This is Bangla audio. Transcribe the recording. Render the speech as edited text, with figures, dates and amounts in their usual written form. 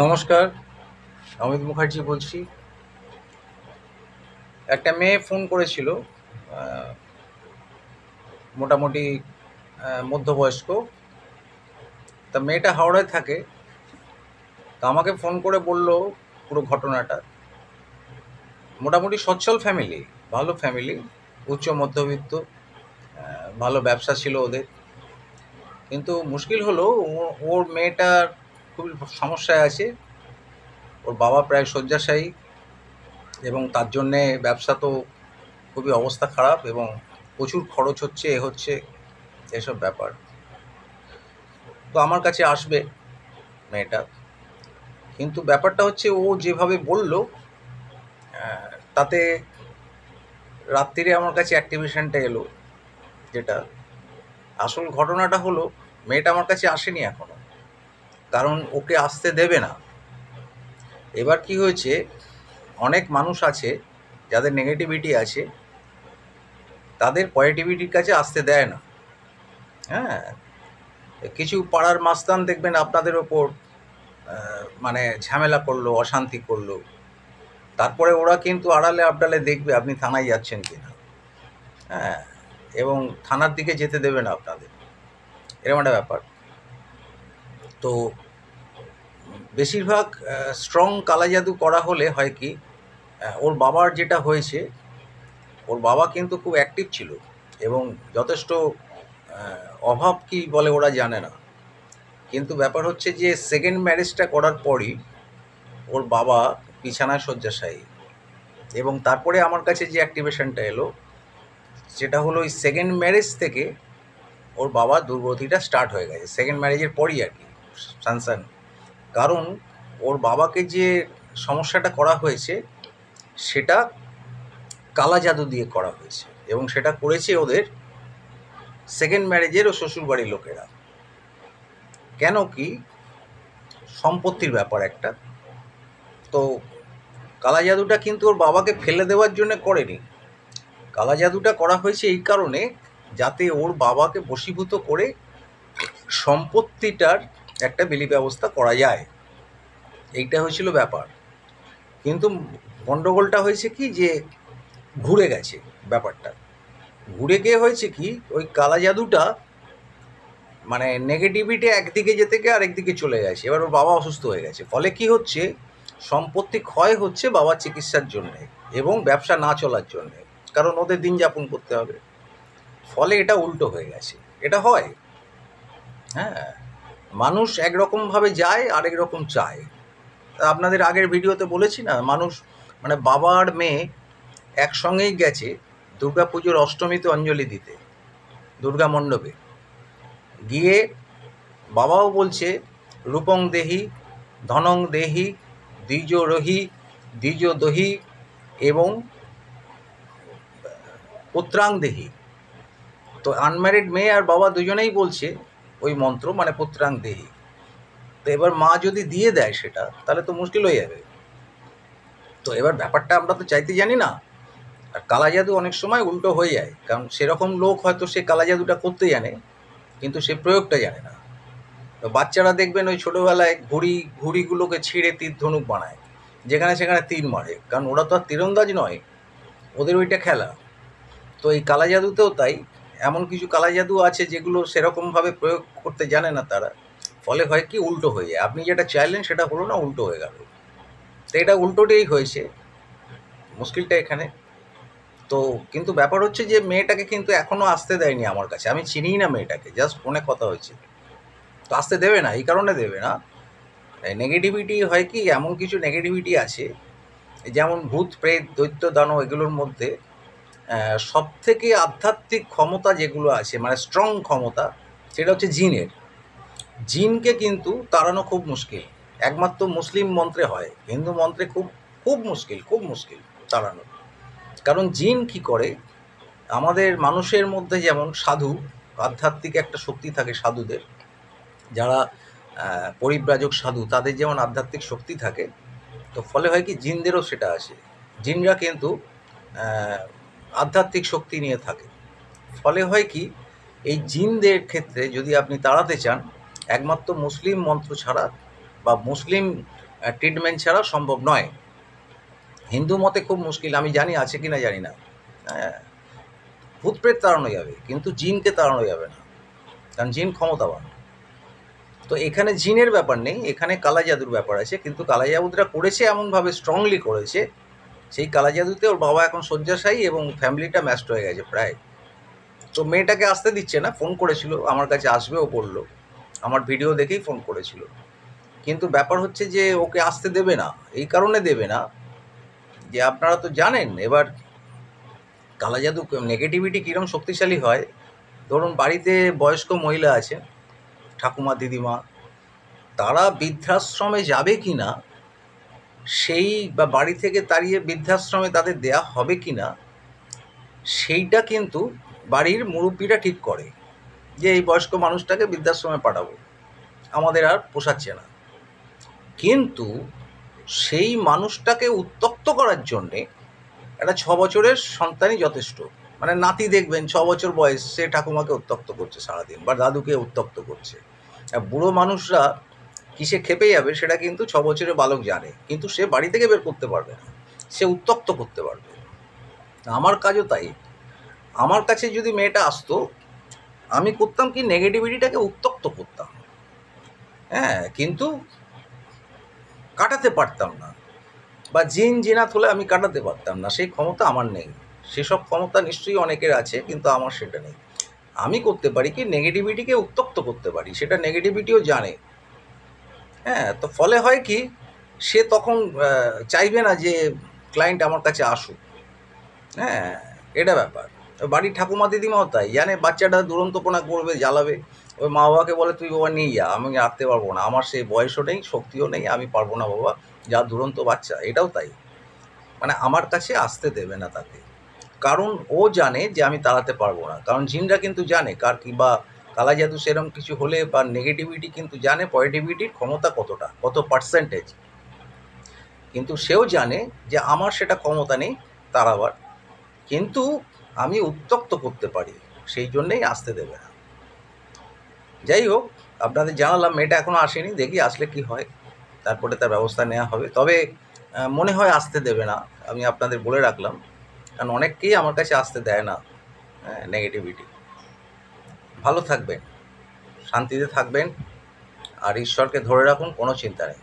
নমস্কার, অমিত মুখার্জি বলছি। একটা মেয়ে ফোন করেছিল, আহ, মোটামুটি মধ্যবয়স্ক। তা মেয়েটা হাওড়ায় থাকে। তা আমাকে ফোন করে বলল পুরো ঘটনাটা। মোটামুটি সচ্ছল ফ্যামিলি, ভালো ফ্যামিলি, উচ্চ মধ্যবিত্ত, ভালো ব্যবসা ছিল ওদের। কিন্তু মুশকিল হলো ওর মেয়েটার খুবই সমস্যায় আছে। ওর বাবা প্রায় শয্যাশায়ী, এবং তার জন্যে ব্যবসা তো খুবই অবস্থা খারাপ, এবং প্রচুর খরচ হচ্ছে, এসব ব্যাপার। তো আমার কাছে আসবে মেয়েটা। কিন্তু ব্যাপারটা হচ্ছে, ও যেভাবে বলল, তাতে রাত্রিরে আমার কাছে অ্যাক্টিভেশনটা এলো। যেটা আসল ঘটনাটা হলো, মেয়েটা আমার কাছে আসেনি এখনো, কারণ ওকে আসতে দেবে না। এবার কি হয়েছে, অনেক মানুষ আছে যাদের নেগেটিভিটি আছে, তাদের পজিটিভিটির কাছে আসতে দেয় না। হ্যাঁ, কিছু পাড়ার মাস্তান দেখবেন আপনাদের ওপর মানে ঝামেলা করলো, অশান্তি করলো, তারপরে ওরা কিন্তু আড়ালে আবডালে দেখবে আপনি থানায় যাচ্ছেন কিনা। হ্যাঁ, এবং থানার দিকে যেতে দেবে না আপনাদের, এরকম একটা ব্যাপার। তো বেশিরভাগ স্ট্রং কালা জাদু করা হলে হয় কি, ওর বাবার যেটা হয়েছে, ওর বাবা কিন্তু খুব অ্যাক্টিভ ছিল, এবং যথেষ্ট অভাব কি বলে ওরা জানে না। কিন্তু ব্যাপার হচ্ছে যে সেকেন্ড ম্যারেজটা করার পরই ওর বাবা বিছানায় শয্যাশায়ী, এবং তারপরে আমার কাছে যে অ্যাক্টিভেশনটা এলো, সেটা হলো ওই সেকেন্ড ম্যারেজ থেকে ওর বাবার দুর্গতিটা স্টার্ট হয়ে গেছে, সেকেন্ড ম্যারেজের পরই আর কি, সানসান। কারণ ওর বাবাকে যে সমস্যাটা করা হয়েছে, সেটা কালা জাদু দিয়ে করা হয়েছে, এবং সেটা করেছে ওদের সেকেন্ড ম্যারেজের ও শ্বশুরবাড়ির লোকেরা। কেন কি, সম্পত্তির ব্যাপার একটা। তো কালা জাদুটা কিন্তু ওর বাবাকে ফেলে দেওয়ার জন্য করেনি। কালা জাদুটা করা হয়েছে এই কারণে, যাতে ওর বাবাকে বশীভূত করে সম্পত্তিটার একটা বিলি ব্যবস্থা করা যায়। এইটা হয়েছিল ব্যাপার। কিন্তু গণ্ডগোলটা হয়েছে কি, যে ঘুরে গেছে ব্যাপারটা। ঘুরে গিয়ে হয়েছে কি, ওই কালা জাদুটা মানে নেগেটিভিটি একদিকে যেতে গিয়ে আরেকদিকে চলে গেছে। এবার ওর বাবা অসুস্থ হয়ে গেছে, ফলে কি হচ্ছে, সম্পত্তি ক্ষয় হচ্ছে বাবার চিকিৎসার জন্যে এবং ব্যবসা না চলার জন্যে, কারণ ওদের দিন যাপন করতে হবে। ফলে এটা উল্টো হয়ে গেছে। এটা হয়। হ্যাঁ, মানুষ একরকমভাবে যায়, আরেক রকম চায়। আপনাদের আগের ভিডিওতে বলেছি না, মানুষ মানে বাবা আর মেয়ে একসঙ্গেই গেছে দুর্গা পুজোর অষ্টমীতে অঞ্জলি দিতে দুর্গা মণ্ডপে গিয়ে। বাবাও বলছে, রূপং দেহি, ধনং দেহি, দ্বিজ রহি, দ্বিজ দহি, এবং পুত্রাং দেহি। তো আনম্যারিড মেয়ে আর বাবা দুজনেই বলছে ওই মন্ত্র, মানে পুত্রাং দেহি। তো এবার মা যদি দিয়ে দেয় সেটা, তাহলে তো মুশকিল হয়ে যাবে। তো এবার ব্যাপারটা আমরা তো চাইতে জানি না। আর কালা জাদু অনেক সময় উল্টো হয়ে যায়, কারণ সেরকম লোক হয়তো সে কালা জাদুটা করতে জানে, কিন্তু সে প্রয়োগটা জানে না। তো বাচ্চারা দেখবেন ওই ছোটোবেলায় ঘুড়িগুলোকে ছিঁড়ে তীর ধনুক বানায়, যেখানে সেখানে তীর মারে, কারণ ওরা তো আর তীরন্দাজ নয়, ওদের ওইটা খেলা। তো এই কালা জাদুতেও তাই, এমন কিছু কালা জাদু আছে যেগুলো সেরকমভাবে প্রয়োগ করতে জানে না তারা। ফলে হয় কি, উল্টো হয়ে যায়। আপনি যেটা চাইলেন সেটা হলো না, উল্টো হয়ে গেল। তো এটা উল্টোটাই হয়েছে, মুশকিলটা এখানে। তো কিন্তু ব্যাপার হচ্ছে যে মেয়েটাকে কিন্তু এখনও আসতে দেয়নি আমার কাছে। আমি চিনিই না মেয়েটাকে, জাস্ট ফোনে কথা হয়েছে। তো আসতে দেবে না, এই কারণে দেবে না, নেগেটিভিটি হয় কি, এমন কিছু নেগেটিভিটি আছে, যেমন ভূত প্রেত দৈত্য দানব, এগুলোর মধ্যে সবথেকে আধ্যাত্মিক ক্ষমতা যেগুলো আছে, মানে স্ট্রং ক্ষমতা, সেটা হচ্ছে জিনের। জিনকে কিন্তু তাড়ানো খুব মুশকিল। একমাত্র মুসলিম মন্ত্রে হয়, হিন্দু মন্ত্রে খুব খুব মুশকিল, খুব মুশকিল তাড়ানো। কারণ জিন কি করে, আমাদের মানুষের মধ্যে যেমন সাধু, আধ্যাত্মিক একটা শক্তি থাকে সাধুদের, যারা পরিব্রাজক সাধু, তাদের যেমন আধ্যাত্মিক শক্তি থাকে, তো ফলে হয় কি, জিনদেরও সেটা আসে। জিনরা কিন্তু আধ্যাত্মিক শক্তি নিয়ে থাকে। ফলে হয় কি, এই জিনদের ক্ষেত্রে যদি আপনি তাড়াতে চান, একমাত্র মুসলিম মন্ত্র ছাড়া বা মুসলিম ট্রিটমেন্ট ছাড়া সম্ভব নয়। হিন্দু মতে খুব মুশকিল, আমি জানি আছে কি না জানি না। হ্যাঁ, ভূত প্রেত তাড়ানো যাবে, কিন্তু জিনকে তাড়ানো যাবে না, কারণ জিন ক্ষমতাবান। তো এখানে জিনের ব্যাপার নেই, এখানে কালা জাদুর ব্যাপার আছে। কিন্তু কালা জাদুটা করেছে এমনভাবে স্ট্রংলি করেছে, সেই কালা জাদুতে ওর বাবা এখন শয্যাশায়ী এবং ফ্যামিলিটা ম্যাশড হয়ে গেছে প্রায়। তো মেয়েটাকে আসতে দিচ্ছে না, ফোন করেছিল আমার কাছে, আসবেও বললো, আমার ভিডিও দেখেই ফোন করেছিল। কিন্তু ব্যাপার হচ্ছে যে ওকে আসতে দেবে না, এই কারণে দেবে না যে আপনারা তো জানেন এবার কালা জাদু নেগেটিভিটি কীরকম শক্তিশালী হয়। ধরুন বাড়িতে বয়স্ক মহিলা আছে, ঠাকুমা দিদিমা, তারা বৃদ্ধাশ্রমে যাবে কি না সেই, বা বাড়ি থেকে তাড়িয়ে বৃদ্ধাশ্রমে তাদের দেয়া হবে কি না, সেইটা কিন্তু বাড়ির মুরব্বীরা ঠিক করে যে এই বয়স্ক মানুষটাকে বৃদ্ধাশ্রমে পাঠাবো, আমাদের আর পোষাচ্ছে না। কিন্তু সেই মানুষটাকে উত্ত্যক্ত করার জন্যে একটা 6 বছরের সন্তানই যথেষ্ট। মানে নাতি দেখবেন 6 বছর বয়স, সে ঠাকুমাকে উত্ত্যক্ত করছে সারাদিন, বা দাদুকে উত্ত্যক্ত করছে। আর বুড়ো মানুষরা কিসে খেপে যাবে সেটা কিন্তু 6 বছরের বালক জানে, কিন্তু সে বাড়ি থেকে বের করতে পারবে না, সে উত্ত্যক্ত করতে পারবে। আমার কাজও তাই। আমার কাছে যদি মেয়েটা আসতো, আমি করতাম কি, নেগেটিভিটিটাকে উত্ত্যক্ত করতাম, হ্যাঁ, কিন্তু কাটাতে পারতাম না, বা জিন জিনাত হলে আমি কাটাতে পারতাম না, সেই ক্ষমতা আমার নেই। সেসব ক্ষমতা নিশ্চয়ই অনেকের আছে, কিন্তু আমার সেটা নেই। আমি করতে পারি কি, নেগেটিভিটিকে উত্ত্যক্ত করতে পারি, সেটা নেগেটিভিটিও জানে। হ্যাঁ, তো ফলে হয় কি, সে তখন চাইবে না যে ক্লায়েন্ট আমার কাছে আসুক। হ্যাঁ, এটা ব্যাপার। বাড়ির ঠাকুমা দিদিমাও তাই জানে, বাচ্চাটা দুরন্তপনা করবে, জ্বালাবে। ওই মা বাবাকে বলে তুই বাবা নিয়ে যা, আমি রাখতে পারবো না, আমার সেই বয়সও নেই, শক্তিও নেই, আমি পারবো না বাবা, যা দুরন্ত বাচ্চা। এটাও তাই, মানে আমার কাছে আসতে দেবে না তাকে, কারণ ও জানে যে আমি তাড়াতে পারবো না। কারণ জিনরা কিন্তু জানে কার কি, বা কালা জাদু সেরকম কিছু হলে বা নেগেটিভিটি কিন্তু জানে পজিটিভিটির ক্ষমতা কতটা, কত পার্সেন্টেজ। কিন্তু সেও জানে যে আমার সেটা ক্ষমতা নেই তাড়াবার, কিন্তু আমি উত্ত্যক্ত করতে পারি, সেই জন্যেই আসতে দেবে না। যাই হোক, আপনাদের জানালাম, মেয়েটা এখনও আসেনি, দেখি আসলে কি হয়, তারপরে তার ব্যবস্থা নেওয়া হবে। তবে মনে হয় আসতে দেবে না, আমি আপনাদের বলে রাখলাম, কারণ অনেককেই আমার কাছে আসতে দেয় না। হ্যাঁ, নেগেটিভিটি। ভালো থাকবেন, শান্তিতে থাকবেন, আর ঈশ্বরকে ধরে রাখুন, কোনো চিন্তা নেই।